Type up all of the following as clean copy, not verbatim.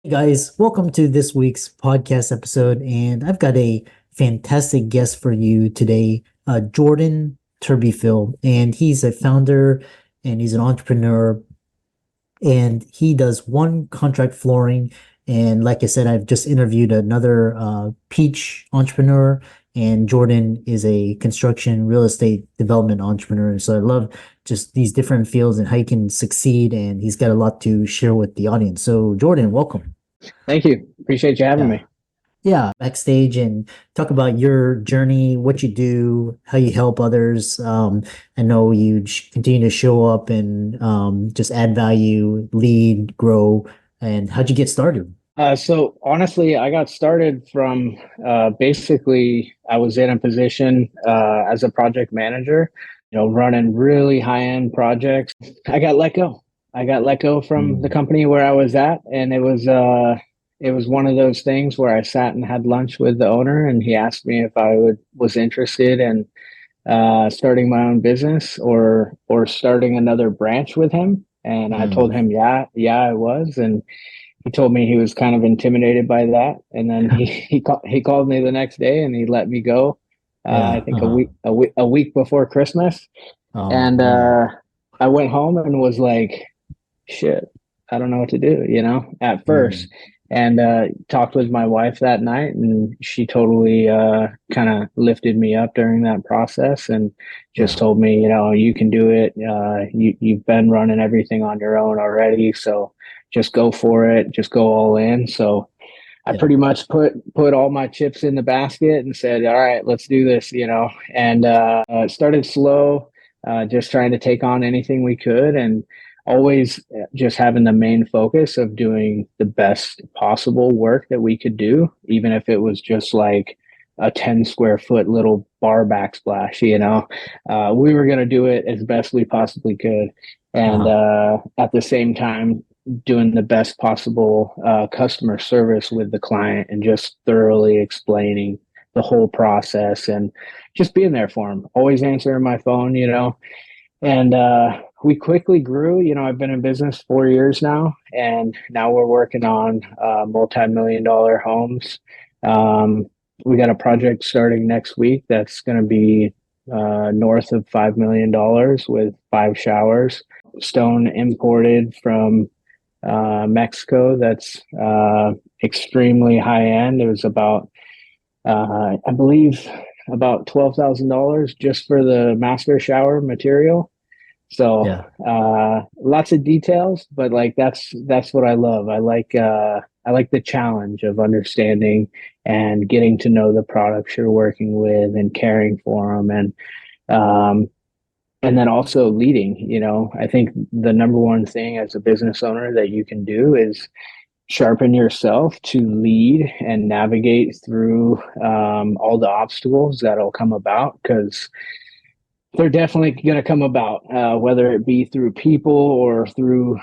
Hey guys, welcome to this week's podcast episode, and I've got a fantastic guest for you today, Jordan Turbyfill, and he's a founder and he's an entrepreneur, and he does one contract flooring. And like I said, I've just interviewed another peach entrepreneur, and Jordan is a construction real estate development entrepreneur. And so I love just these different fields and how you can succeed, and he's got a lot to share with the audience. So Jordan, welcome. Thank you. Appreciate you having Yeah. me. Yeah, backstage and talk about your journey, what you do, how you help others. I know you continue to show up and just add value, lead, grow, and how'd you get started? So honestly, I got started from basically I was in a position as a project manager, running really high-end projects. I got let go. I got let go from the Mm, company where I was at, and it was one of those things where I sat and had lunch with the owner, and he asked me if I was interested in starting my own business or starting another branch with him. And I told mm. him, yeah, I was, and he told me he was kind of intimidated by that, and then he called me the next day and he let me go. I Yeah. think a week before Christmas, Oh and man. I went home and was like, "Shit, I don't know what to do," at first. Mm, And talked with my wife that night, and she totally kind of lifted me up during that process, and just yeah. told me, you can do it. You've been running everything on your own already, so just go for it. Just go all in. So I Yeah. pretty much put all my chips in the basket and said, "All right, let's do this," And it started slow, just trying to take on anything we could, and always just having the main focus of doing the best possible work that we could do, even if it was just like a 10 square foot little bar backsplash. We were going to do it as best we possibly could. And Uh-huh. at the same time, doing the best possible customer service with the client and just thoroughly explaining the whole process and just being there for them, always answering my phone, and we quickly grew. I've been in business 4 years now, and now we're working on multi-million dollar homes. um, we got a project starting next week that's going to be north of $5 million with 5 showers, stone imported from Mexico. That's extremely high end. It was about, I believe, about $12,000 just for the master shower material. So Yeah. lots of details, but like that's what I love. I like the challenge of understanding and getting to know the products you're working with and caring for them, um, and then also leading. I think the number one thing as a business owner that you can do is sharpen yourself to lead and navigate through all the obstacles that'll come about, because they're definitely going to come about, whether it be through people or through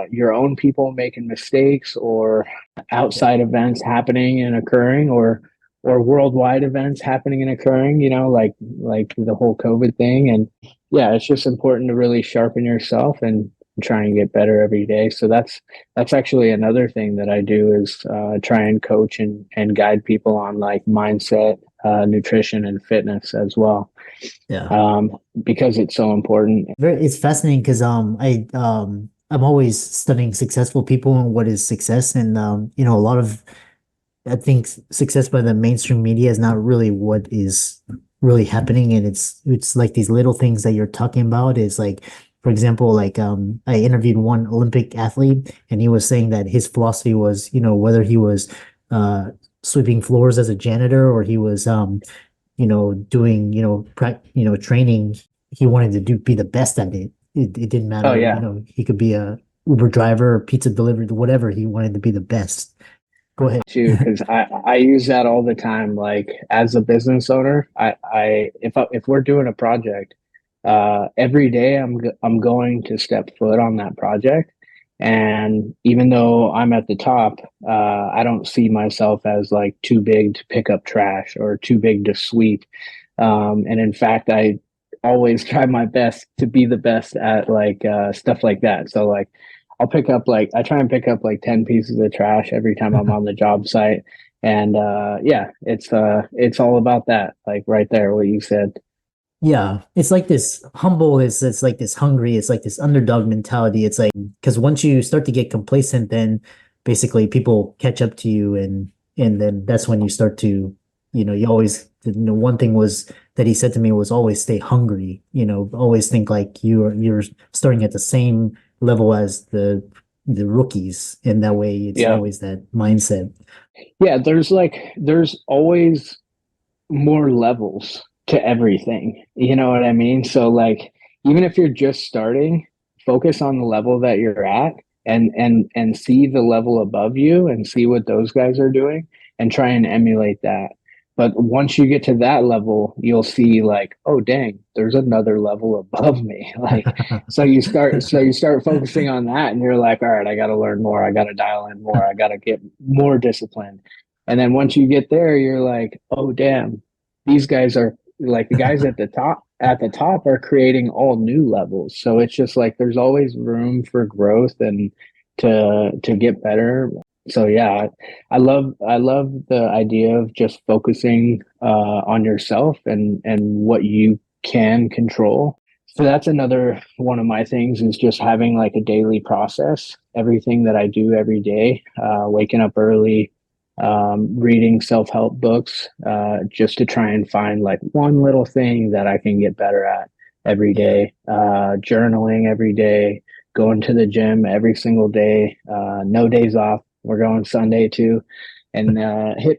your own people making mistakes, or Yeah. outside events happening and occurring, or worldwide events happening and occurring. Like the whole COVID thing. And yeah, it's just important to really sharpen yourself and try and get better every day. So that's actually another thing that I do, is try and coach and guide people on like mindset, nutrition, and fitness as well, Yeah. um, because it's so important. It's fascinating because I'm always studying successful people and what is success, and a lot of I think success by the mainstream media is not really what is really happening, and it's like these little things that you're talking about is like, for example, like I interviewed one Olympic athlete, and he was saying that his philosophy was, whether he was uh sweeping floors as a janitor or he was doing, training, he wanted to be the best at it. It didn't Oh matter, yeah, he could be a Uber driver, pizza delivery, whatever. He wanted to be the best. Go ahead. too, because I use that all the time. Like as a business owner, if we're doing a project, every day I'm going to step foot on that project, and even though I'm at the top, I don't see myself as like too big to pick up trash or too big to sweep. And in fact, I always try my best to be the best at like stuff like that. So like I'll pick up like I try and pick up like 10 pieces of trash every time I'm on the job site. And yeah, it's all about that, like right there, what you said. Yeah, it's like this humble, it's like this hungry, it's like this underdog mentality. It's like because once you start to get complacent, then basically people catch up to you, and then that's when you start to, you always, one thing was that he said to me was always stay hungry, always think like you're starting at the same level as the rookies, and that way it's Yeah. always that mindset. Yeah, there's always more levels to everything. You know what I mean? So like even if you're just starting, focus on the level that you're at and see the level above you and see what those guys are doing and try and emulate that. But once you get to that level, you'll see like, oh dang, there's another level above me. Like so you start focusing on that and you're like, all right, I gotta learn more, I gotta dial in more, I gotta get more disciplined. And then once you get there, you're like, oh damn, these guys are like the guys at the top are creating all new levels. So it's just like there's always room for growth and to get better. So yeah, I love the idea of just focusing on yourself and what you can control. So that's another one of my things is just having like a daily process. Everything that I do every day, waking up early, reading self-help books, just to try and find like one little thing that I can get better at every Yeah. day, journaling every day, going to the gym every single day, no days off. We're going Sunday too, and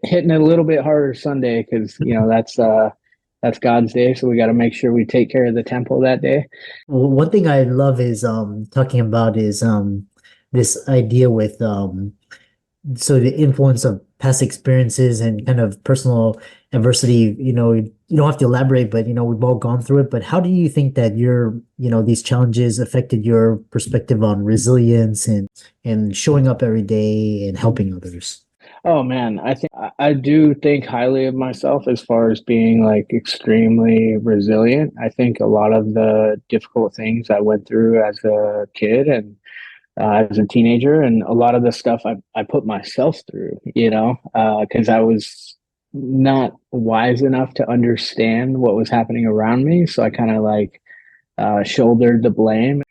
hitting it a little bit harder Sunday because that's God's day, so we got to make sure we take care of the temple that day. Well, one thing I love is talking about is this idea with so the influence of past experiences and kind of personal adversity, you don't have to elaborate, but we've all gone through it. But how do you think that these challenges affected your perspective on resilience and showing up every day and helping others? Oh man, I do think highly of myself as far as being like extremely resilient. I think a lot of the difficult things I went through as a kid and as a teenager, and a lot of the stuff I put myself through, because I was not wise enough to understand what was happening around me. So I kind of like shouldered the blame.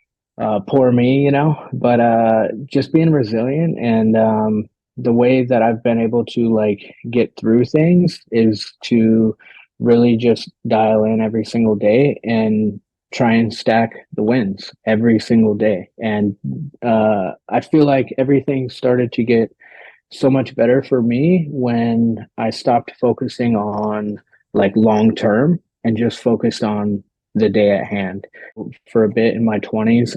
Poor me, but just being resilient and the way that I've been able to like get through things is to really just dial in every single day and try and stack the wins every single day. And I feel like everything started to get so much better for me when I stopped focusing on like long term and just focused on the day at hand. For a bit in my 20s,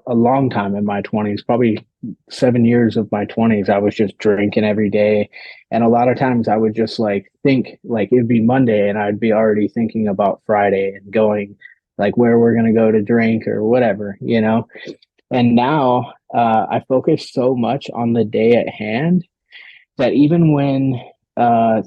a long time in my 20s, probably 7 years of my 20s, I was just drinking every day. And a lot of times I would just like think like it'd be Monday and I'd be already thinking about Friday and going like where we're going to go to drink or whatever. And now I focus so much on the day at hand that even when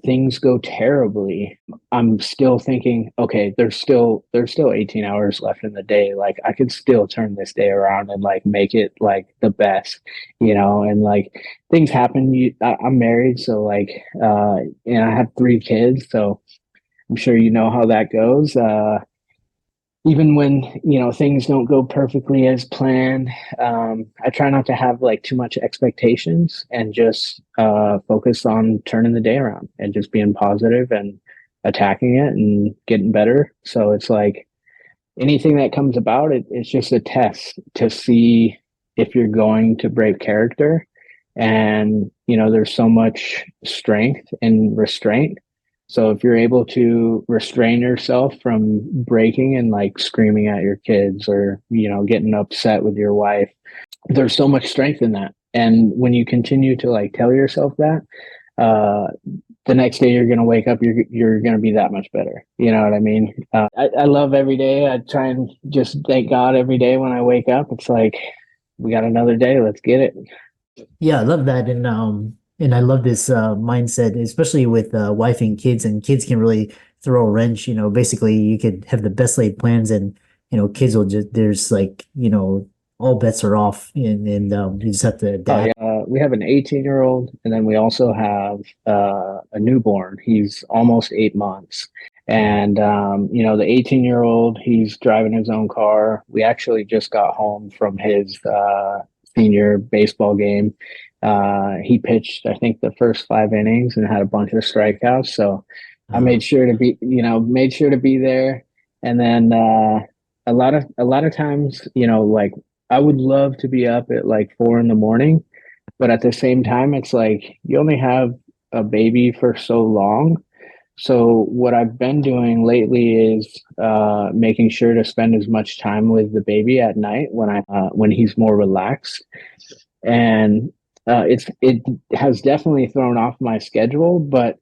things go terribly, I'm still thinking, okay, there's still 18 hours left in the day. Like I could still turn this day around and like make it like the best. And like things happen. I'm married, so like, and I have 3 kids, so I'm sure you know how that goes. Even when things don't go perfectly as planned, I try not to have like too much expectations and just focus on turning the day around and just being positive and attacking it and getting better. So it's like anything that comes about it's just a test to see if you're going to break character. And there's so much strength and restraint, so if you're able to restrain yourself from breaking and like screaming at your kids or getting upset with your wife, there's so much strength in that. And when you continue to like tell yourself that, uh the next day you're going to wake up, you're going to be that much better. You know what I mean? I love every day. I try and just thank God every day when I wake up. It's like we got another day, let's get it. Yeah, I love that, and I love this mindset, especially with wife and kids can really throw a wrench. Basically, you could have the best laid plans, and kids will just there's like all bets are off, and you just have to Oh yeah, adapt. we have an 18-year-old, and then we also have a newborn. He's almost 8 months, and the 18-year-old, he's driving his own car. We actually just got home from his senior baseball game. He pitched, I think, the first 5 innings and had a bunch of strikeouts. So I Uh, made sure to be there, and then a lot of times, like I would love to be up at like 4 in the morning, but at the same time, it's like you only have a baby for so long. So what I've been doing lately is making sure to spend as much time with the baby at night when he's more relaxed, and it has definitely thrown off my schedule, but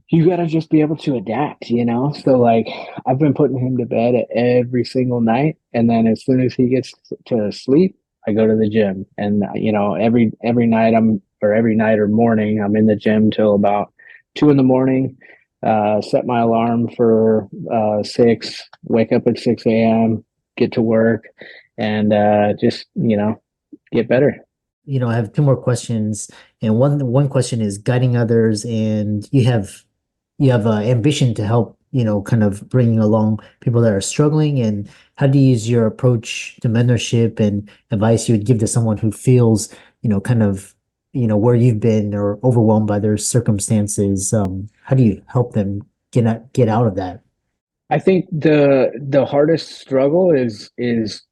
you got to just be able to adapt. So like I've been putting him to bed every single night, and then as soon as he gets to sleep, I go to the gym, and every night every night or morning I'm in the gym till about 2 in the morning. Set my alarm for 6, wake up at 6 a.m., get to work, and just get better. I have two more questions, and one question is guiding others, and you have ambition to help, kind of bringing along people that are struggling. And how do you use your approach to mentorship and advice you would give to someone who feels, kind of, where you've been or overwhelmed by their circumstances? How do you help them get out of that? I think the hardest struggle is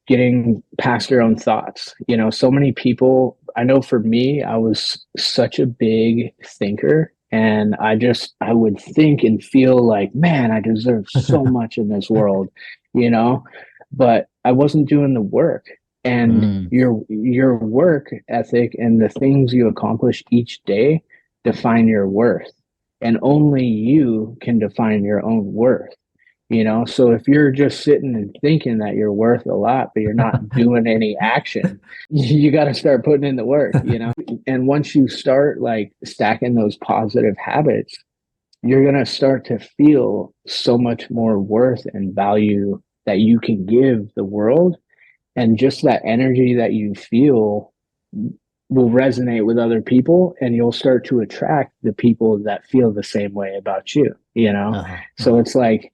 getting past your own thoughts. So many people, I know for me, I was such a big thinker, and I would think and feel like, man, I deserve so much in this world, you know, but I wasn't doing the work. And Mm. your work ethic and the things you accomplish each day define your worth. And only you can define your own worth. So if you're just sitting and thinking that you're worth a lot but you're not doing any action, you got to start putting in the work. And once you start like stacking those positive habits, you're going to start to feel so much more worth and value that you can give the world, and just that energy that you feel will resonate with other people, and you'll start to attract the people that feel the same way about you. Uh-huh, So uh-huh. it's like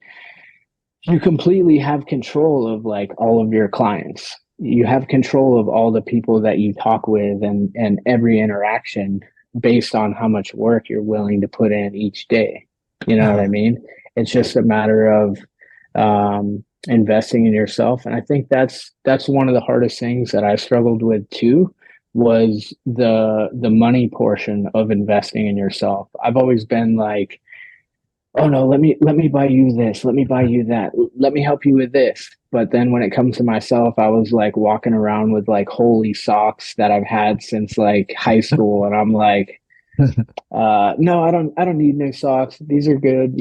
you completely have control of like all of your clients. You have control of all the people that you talk with, and every interaction based on how much work you're willing to put in each day. You know what I Uh-huh. mean? It's just a matter of investing in yourself. And I think that's one of the hardest things that I struggled with too, was the money portion of investing in yourself. I've always been like, oh no, let me buy you this, let me buy you that, let me help you with this. But then when it comes to myself, I was like walking around with like holy socks that I've had since like high school, and I'm like, no, I don't need new socks, these are good.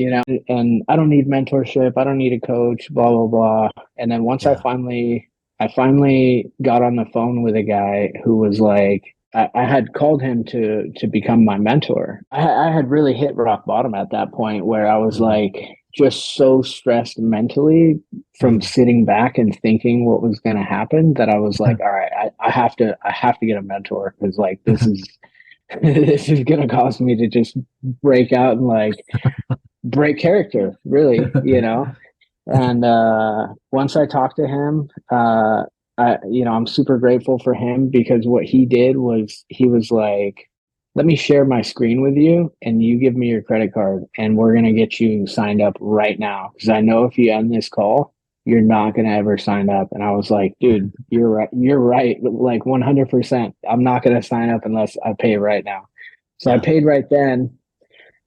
And I don't need mentorship, I don't need a coach, blah blah blah. And then once I Yeah. finally got on the phone with a guy who was like, I had called him to become my mentor. I had really hit rock bottom at that point, where I was Mhm. like just so stressed mentally from Mhm. sitting back and thinking what was going to happen, that I was like, all right, I have to get a mentor, because like this is this is going to cause me to just break out and like break character, really. And once I talked to him, I'm super grateful for him, because what he did was he was like, let me share my screen with you, and you give me your credit card, and we're going to get you signed up right now. Because I know if you end this call, you're not going to ever sign up. And I was like, dude, you're right. You're right. Like 100%. I'm not going to sign up unless I pay right now. So I Yeah. paid right then.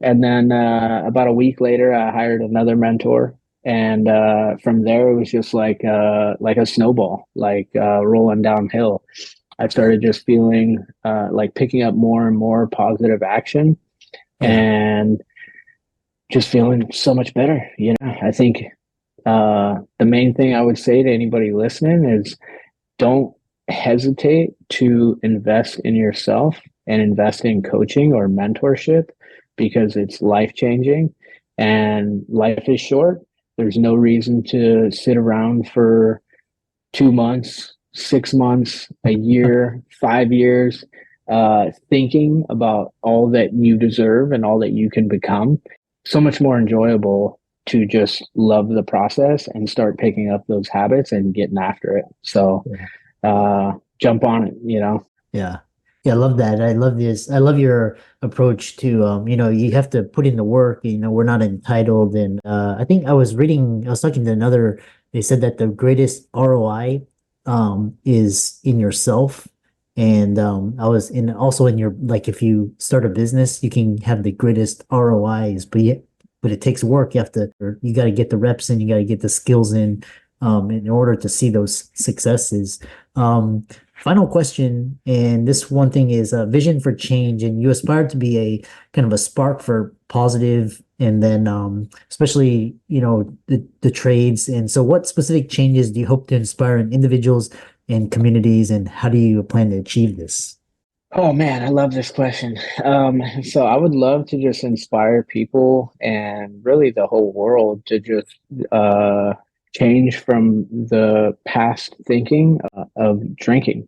And then about a week later, I hired another mentor, and from there it was just like a snowball, like rolling downhill. I Yeah. started just feeling like picking up more and more positive action, Yeah. and just feeling so much better. I think the main thing I would say to anybody listening is, don't hesitate to invest in yourself and invest in coaching or mentorship, because it's life changing, and life is short. There's no reason to sit around for 2 months 6 months, a year, 5 years, thinking about all that you deserve and all that you can become. So much more enjoyable to just love the process and start picking up those habits and getting after it. So Yeah. jump on it. Yeah. Yeah, I love that. I love this. I love your approach to you have to put in the work, we're not entitled. And I think I was talking to another, they said that the greatest ROI is in yourself. And I was in also in your like if you start a business, you can have the greatest ROIs, but it takes work. You got to get the reps in, you got to get the skills in order to see those successes. Final question, and this one thing is a vision for change, and you aspire to be a kind of a spark for positive, and then especially the trades. And so, what specific changes do you hope to inspire in individuals and communities, and how do you plan to achieve this? Oh man, I love this question. So I would love to just inspire people and really the whole world to just uh, change from the past thinking of drinking.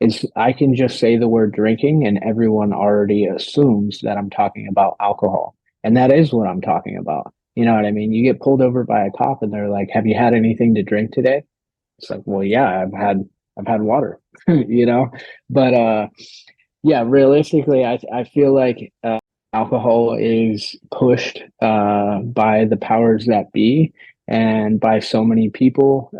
It's I can just say the word drinking and everyone already assumes that I'm talking about alcohol, and that is what I'm talking about. You know what I mean? You get pulled over by a cop and they're like, "Have you had anything to drink today?" It's like, well, yeah, I've had water, you know, but yeah, realistically, I feel like alcohol is pushed by the powers that be and by so many people.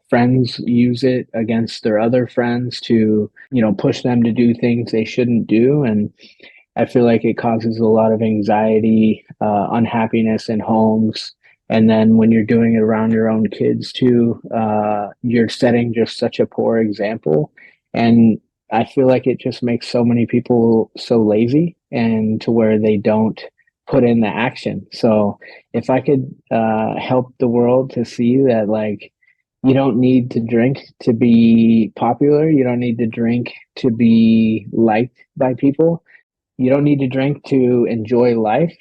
Friends use it against their other friends to, push them to do things they shouldn't do, and I feel like it causes a lot of anxiety, unhappiness in homes. And then when you're doing it around your own kids too, you're setting just such a poor example. And I feel like it just makes so many people so lazy and to where they don't put in the action. So if I could help the world to see that, like, you don't need to drink to be popular, you don't need to drink to be liked by people, you don't need to drink to enjoy life.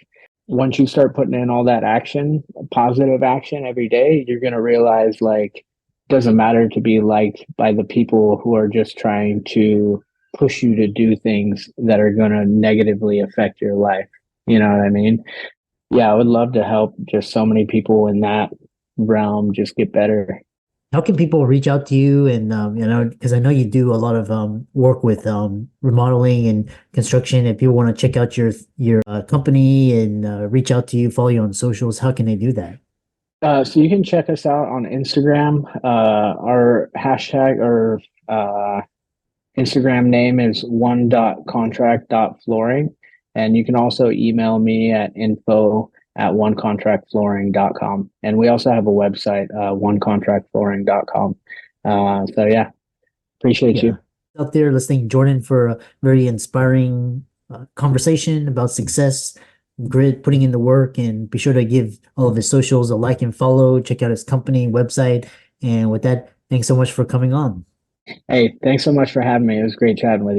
Once you start putting in all that action, positive action every day, you're going to realize, like, it doesn't matter to be liked by the people who are just trying to push you to do things that are going to negatively affect your life. You know what I mean? Yeah, I would love to help just so many people in that realm just get better. How can people reach out to you? And because I know you do a lot of work with remodeling and construction. If people want to check out your company and reach out to you, follow you on socials, how can they do that? So you can check us out on Instagram. Our hashtag or Instagram name is one.contract.flooring. And you can also email me at info at onecontractflooring.com. And we also have a website, onecontractflooring.com. So yeah, appreciate Yeah. you. Out there listening, Jordan, for a very inspiring conversation about success, grit, putting in the work, and be sure to give all of his socials a like and follow. Check out his company website. And with that, thanks so much for coming on. Hey, thanks so much for having me. It was great chatting with you.